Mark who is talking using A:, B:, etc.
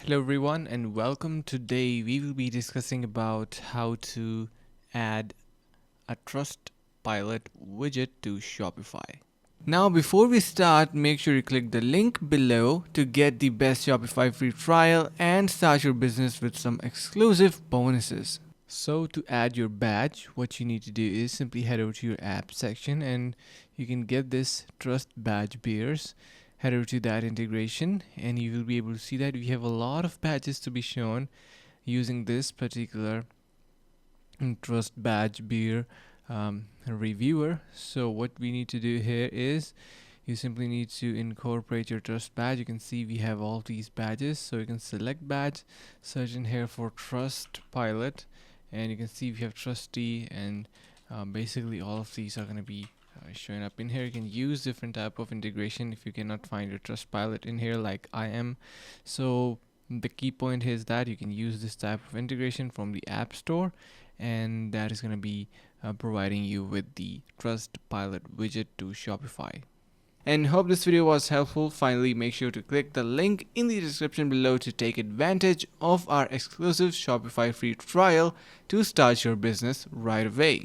A: Hello everyone and welcome. Today we will be discussing about how to add a Trustpilot widget to Shopify. Now before we start, make sure you click the link below to get the best Shopify free trial and start your business with some exclusive bonuses. So to add your badge, what you need to do is simply head over to your app section and you can get this Trust Badge Bears. Head over to that integration and you will be able to see that we have a lot of badges to be shown using this particular Trust Badge Bear reviewer. So what we need to do here is you simply need to incorporate your Trust badge. You can see we have all these badges, so you can select badge, search in here for Trustpilot, and you can see we have Trusty, and basically all of these are going to be showing up in here. You can use different type of integration if you cannot find your Trustpilot in here like I am. So the key point is that you can use this type of integration from the App Store, and that is going to be providing you with the Trustpilot widget to Shopify. And hope this video was helpful. Finally, make sure to click the link in the description below to take advantage of our exclusive Shopify free trial to start your business right away.